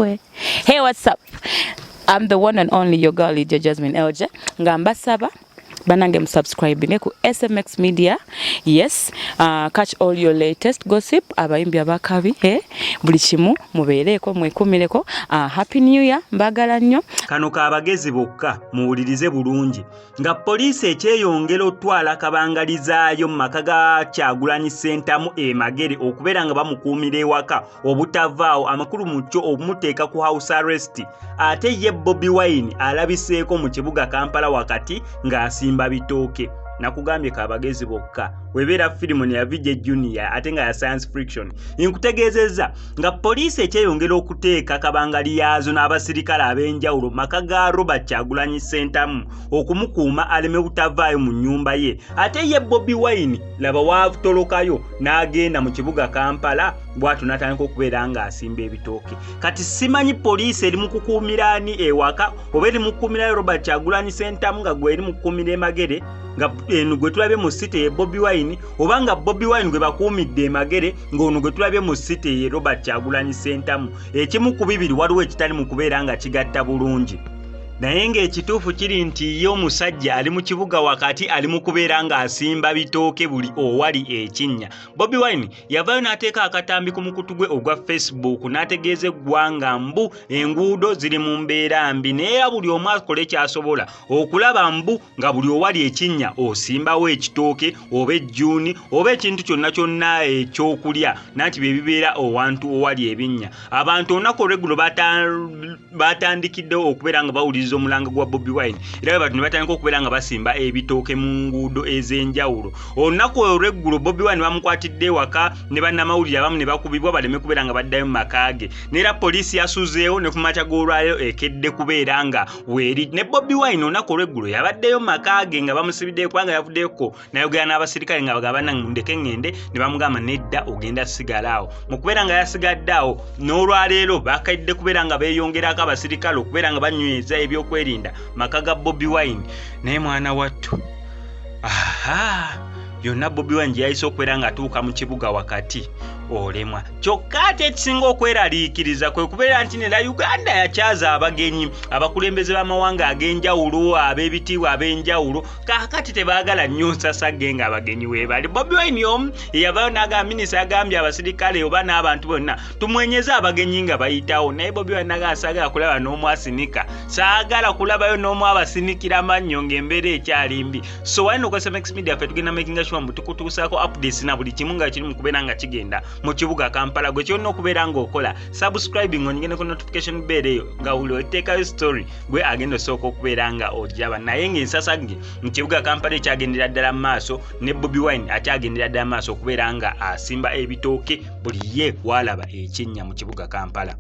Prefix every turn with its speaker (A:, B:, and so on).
A: boy. Hey, what's up? I'm the one and only your girl, Lydia Jasmine Elje. Ngamba saba. Banange subscribing ku SMX Media. Yes, catch all your latest gossip abayimbi abakabi buli kimu mubeereko mwekumireko. Happy New Year mbagala nnyo.
B: Kano kabagezi bokka muwulirize bulungi nga poliisi ekyeyongera otwala kabangalizaayo mu maka ga Kyagulanyi Ssentamu Magere okubeera nga bamukuumira ewaka obutavaawo amakulu mu kyo obumuteeka ku house arrest. Ate ye Bobi Wine alabiseeko mu kibuga Kampala wakati nga Asimba Bitooke. Nakugambye kabagezi bokka webera filimu ya VJ Junior ate nga ya science fiction. Inkutegeezezza nga poliisi ekyeyongera okuteeka kabangali yaazo n'abasirikale ab'enjawulo maka ga Robert Kyagulanyi Ssentamu okumukuuma aleme butavaayo mu nnyumba ye. Ate ye Bobi Wine laba waavutolokayo n'agenda mu kibuga Kampala bw'atyo n'atandika okubeera nga asimba ebitooke. Kati simanyi poliisi eri mu kukuumira ani ewaka oba eri mu kukuumira Robert Kyagulanyi Ssentamu nga gwe eri mu kukuumira Magere nga eno gwe tulabye mu site ye Bobi Wine oba nga Bobi Wine gwe bakuumidde Magere ng'ono gwe tulabye mu site ye Robert Kyagulanyi Ssentamu. Ekimu ku bibiri waliwo ekitali mu kubeera nga kigatta bulungi. Naye ng'ekituufu kiri nti ye omusajja ali mu kibuga wakati ali mu kubeera nga asimba bitooke buli owali ekinnya. Bobi Wine yavaayo n'ateeka akatambi ku mukutu gwe ogwa Facebook n'ategeeza eggwanga mbu enguudo ziri mu mbeera mbi naye buli omu akole kyasobola okulaba mbu nga buli owali ekinnya osimbawo ekitooke oba ejjuuni oba ekintu kyonna kyonna ekyokulya nanti bye bibeera owantu owali ebinnya. Abantu olunaku olw'eggulo batandikiddewo okubeera nga bawuliriza omulanga gwa Bobi Wine era bwe batandika okubeera nga basimba ebitooke mu nguudo ez'enjawulo. Olunaku olw'eggulo Bobi Wine bamukwatidde ewaka ne bannamawulire abamu ne bakubibwa baleme kubeera nga baddayo mu maka ge. Neera poliisi yasuzeewo ne ku makya g'olwaleero ekedde kubeera nga weeri. Ne Bobi Wine olunaku olw'eggulo yabaddeyo mu maka ge nga bamusibiddeyo kubanga yavuddeko n'ayogera n'abasirikale nga bagamba bannange mundeke ŋŋende ne bamugamba nedda ogenda sigala awo. Mu kubeera nga yasigadde awo n'olwaleero bakedde kubeera nga beeyongerako abasirikale okubeera nga banyweza ebyokwerinda maka ga Bobi Wine. Naye mwana wattu byonna Bobi Wine gye yayise okubeera nga atuuka mu kibuga wakati olemwa. Kyokka ate ekisinga okweraliikiriza kwe kubeera nti nera Uganda yakyaza abagenyi abakulembeze b'amawanga ag'enjawulo ab'ebitiibwa ab'enjawulo kaakati tebaagala nnyo nsasage nga abagenyi weebali. Bobi Wine omu eyavaayo n'agamba minisita agambye abasirikale oba n'abantu bonna tumwenyeze abagenyi nga bayitawo naye Bobi Wine n'agamba saagala kulaba n'omu asinika saagala kulabayo n'omu abasinikira amannyo ng'embeera ekyali mbi. So wali n'okozesa SMX Media ffe tugenda making sure mbu tukutuusaako updates na buli kimu nga kiri mu kubeera nga kigenda mu kibuga Kampala. Gwe kyonna okubeera ng'okola subscribing onyigende ku notification bell eyo nga buli oteekayo story gwe agenda osooka okubeera nga ojaba. Naye ng'ensasage mu kibuga Kampala ekyagendera ddala mu maaso ne Bobi Wine akyagendera ddala mu maaso okubeera nga asimba ebitooke buli ye waalaba ekinnya mu kibuga Kampala.